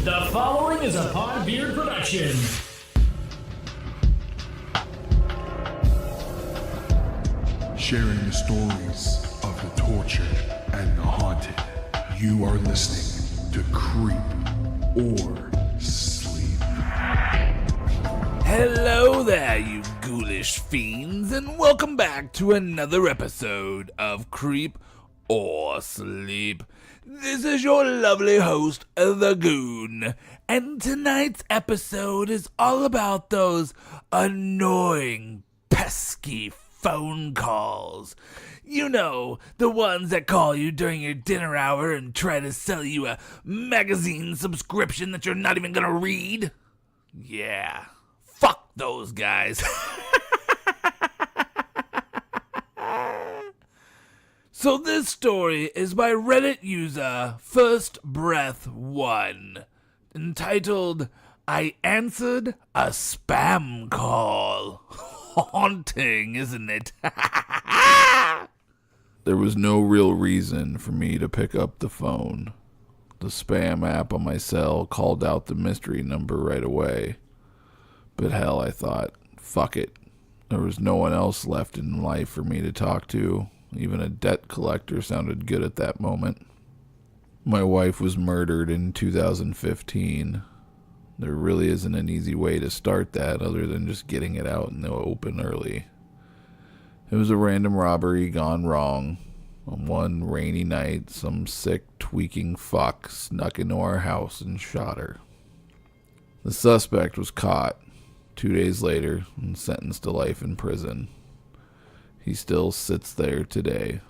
The following is a Podbeard production. Sharing the stories of the tortured and the haunted. You are listening to Creep or Sleep. Hello there, you ghoulish fiends, and welcome back to another episode of Creep or Sleep. This is your lovely host, The Goon, and tonight's episode is all about those annoying, pesky phone calls. You know, the ones that call you during your dinner hour and try to sell you a magazine subscription that you're not even gonna read? Yeah, fuck those guys. So this story is by Reddit user First Breath 1, entitled, I Answered a Spam Call. Haunting, isn't it? There was no real reason for me to pick up the phone. The spam app on my cell called out the mystery number right away. But hell, I thought, fuck it. There was no one else left in life for me to talk to. Even a debt collector sounded good at that moment. My wife was murdered in 2015. There really isn't an easy way to start that other than just getting it out in the open early. It was a random robbery gone wrong. On one rainy night, some sick, tweaking fuck snuck into our house and shot her. The suspect was caught 2 days later and sentenced to life in prison. He still sits there today.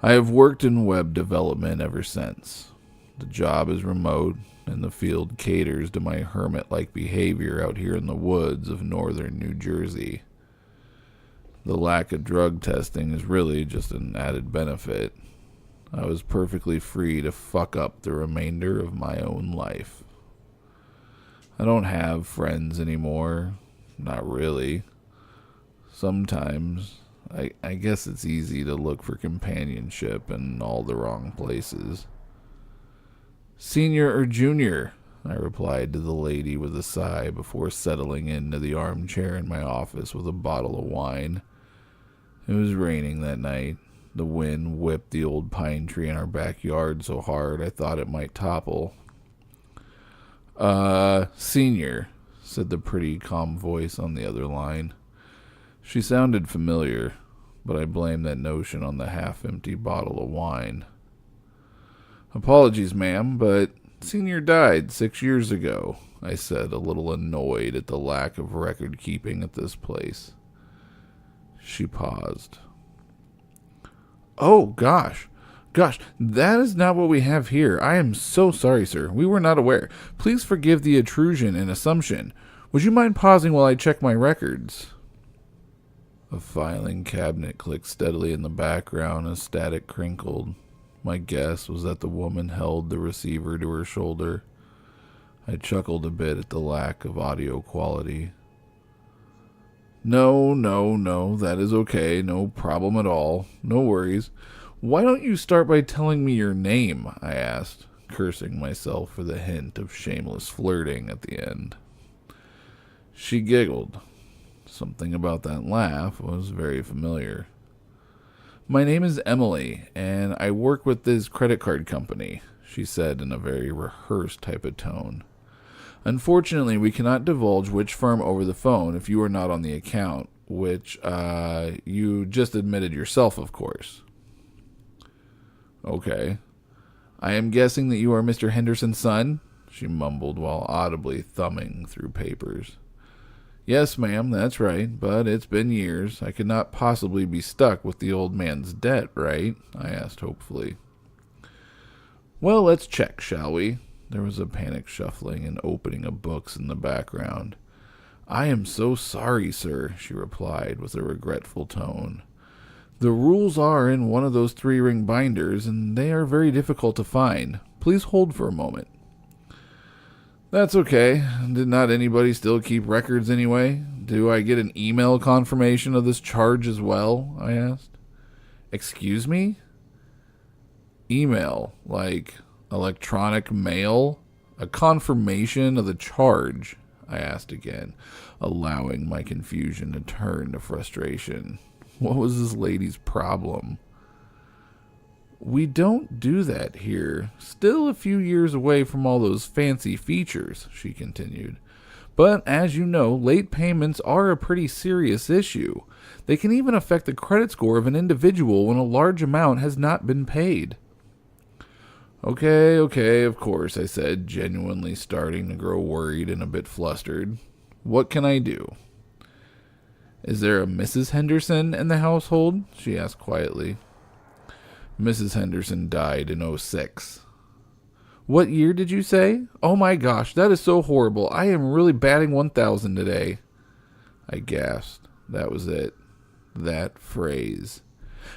I have worked in web development ever since. The job is remote, and the field caters to my hermit-like behavior out here in the woods of northern New Jersey. The lack of drug testing is really just an added benefit. I was perfectly free to fuck up the remainder of my own life. I don't have friends anymore. Not really. Sometimes, I guess it's easy to look for companionship in all the wrong places. Senior or junior? I replied to the lady with a sigh before settling into the armchair in my office with a bottle of wine. It was raining that night. The wind whipped the old pine tree in our backyard so hard I thought it might topple. Senior, said the pretty calm voice on the other line. She sounded familiar, but I blamed that notion on the half-empty bottle of wine. Apologies, ma'am, but Senior died 6 years ago, I said, a little annoyed at the lack of record-keeping at this place. She paused. Oh, gosh, that is not what we have here. I am so sorry, sir. We were not aware. Please forgive the intrusion and assumption. Would you mind pausing while I check my records? A filing cabinet clicked steadily in the background as static crinkled. My guess was that the woman held the receiver to her shoulder. I chuckled a bit at the lack of audio quality. No, that is okay. No problem at all. No worries. Why don't you start by telling me your name? I asked, cursing myself for the hint of shameless flirting at the end. She giggled. Something about that laugh was very familiar. My name is Emily, and I work with this credit card company, she said in a very rehearsed type of tone. Unfortunately, we cannot divulge which firm over the phone if you are not on the account, which you just admitted yourself, of course. Okay. I am guessing that you are Mr. Henderson's son, she mumbled while audibly thumbing through papers. Yes, ma'am, that's right, but it's been years. I could not possibly be stuck with the old man's debt, right? I asked hopefully. Well, let's check, shall we? There was a panic shuffling and opening of books in the background. I am so sorry, sir, she replied with a regretful tone. The rules are in one of those 3-ring binders, and they are very difficult to find. Please hold for a moment. That's okay. Did not anybody still keep records anyway? Do I get an email confirmation of this charge as well? I asked. Excuse me? Email, like electronic mail? A confirmation of the charge? I asked again, allowing my confusion to turn to frustration. What was this lady's problem? We don't do that here. Still a few years away from all those fancy features, she continued. But as you know, late payments are a pretty serious issue. They can even affect the credit score of an individual when a large amount has not been paid. Okay, of course, I said, genuinely starting to grow worried and a bit flustered. What can I do? Is there a Mrs. Henderson in the household? She asked quietly. Mrs. Henderson died in '06. What year did you say? Oh my gosh, that is so horrible. I am really batting 1,000 today. I gasped. That was it. That phrase.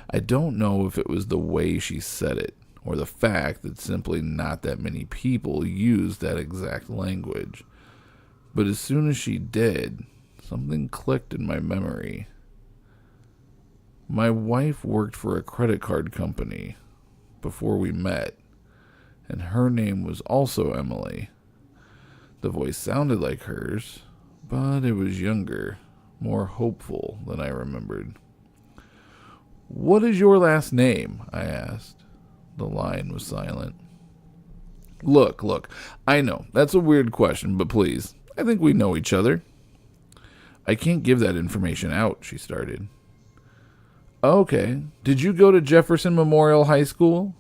I don't know if it was the way she said it, or the fact that simply not that many people used that exact language. But as soon as she did, something clicked in my memory. My wife worked for a credit card company before we met, and her name was also Emily. The voice sounded like hers, but it was younger, more hopeful than I remembered. What is your last name? I asked. The line was silent. Look, I know, that's a weird question, but please, I think we know each other. I can't give that information out, she started. Okay. Did you go to Jefferson Memorial High School?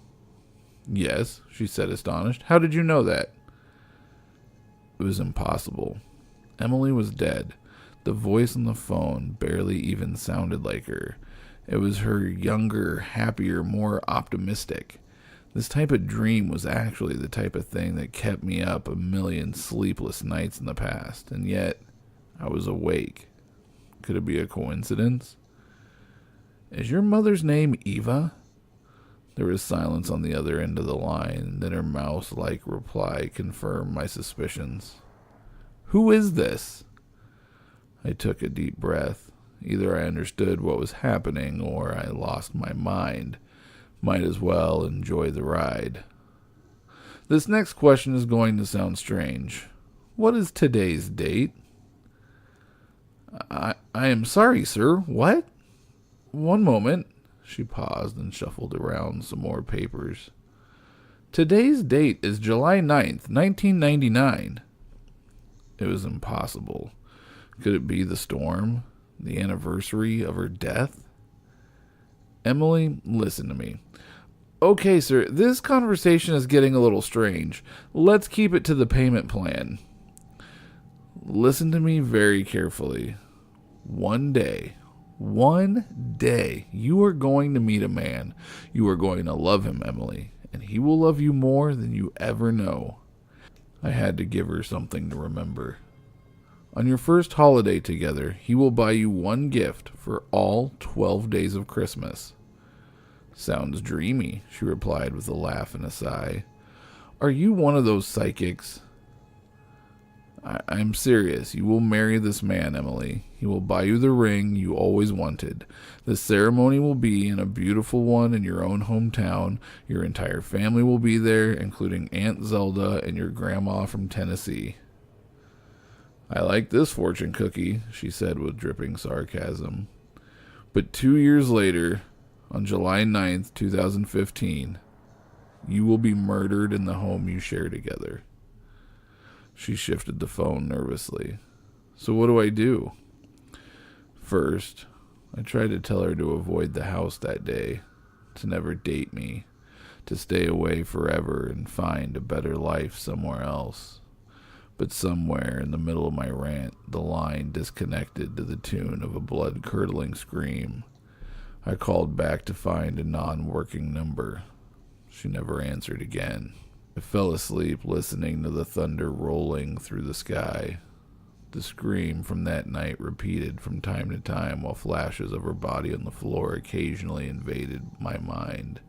Yes, she said, astonished. How did you know that? It was impossible. Emily was dead. The voice on the phone barely even sounded like her. It was her younger, happier, more optimistic. This type of dream was actually the type of thing that kept me up a million sleepless nights in the past, and yet I was awake. Could it be a coincidence? Is your mother's name Eva? There was silence on the other end of the line, and then her mouse-like reply confirmed my suspicions. Who is this? I took a deep breath. Either I understood what was happening, or I lost my mind. Might as well enjoy the ride. This next question is going to sound strange. What is today's date? I am sorry, sir. What? One moment. She paused and shuffled around some more papers. Today's date is July 9th, 1999. It was impossible. Could it be the storm? The anniversary of her death? Emily, listen to me. Okay, sir, this conversation is getting a little strange. Let's keep it to the payment plan. Listen to me very carefully. One day, you are going to meet a man. You are going to love him, Emily, and he will love you more than you ever know. I had to give her something to remember. On your first holiday together, he will buy you one gift for all 12 days of Christmas. Sounds dreamy, she replied with a laugh and a sigh. Are you one of those psychics? I'm serious. You will marry this man, Emily. He will buy you the ring you always wanted. The ceremony will be in a beautiful one in your own hometown. Your entire family will be there, including Aunt Zelda and your grandma from Tennessee. I like this fortune cookie, she said with dripping sarcasm. But 2 years later, on July 9th, 2015, you will be murdered in the home you share together. She shifted the phone nervously. So what do I do? First, I tried to tell her to avoid the house that day, to never date me, to stay away forever and find a better life somewhere else. But somewhere in the middle of my rant, the line disconnected to the tune of a blood-curdling scream. I called back to find a non-working number. She never answered again. I fell asleep listening to the thunder rolling through the sky. The scream from that night repeated from time to time while flashes of her body on the floor occasionally invaded my mind.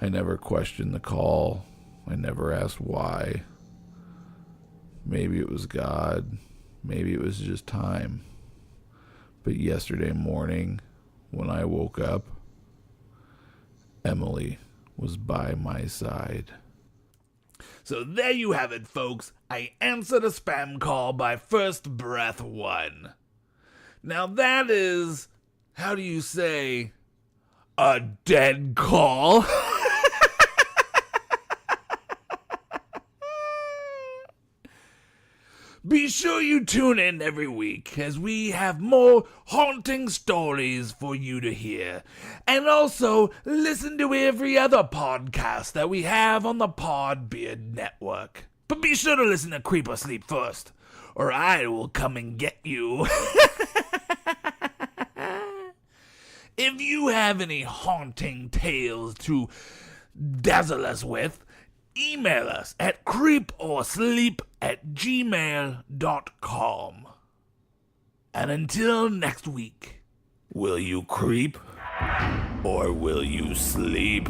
I never questioned the call. I never asked why. Maybe it was God. Maybe it was just time. But yesterday morning, when I woke up, Emily was by my side. So there you have it, folks. I answered a spam call by First Breath 1. Now that is, how do you say, a dead call? Be sure you tune in every week as we have more haunting stories for you to hear. And also listen to every other podcast that we have on the Podbeard Network. But be sure to listen to Creep or Sleep first, or I will come and get you. If you have any haunting tales to dazzle us with, email us at creeporsleep@gmail.com. And until next week, will you creep or will you sleep?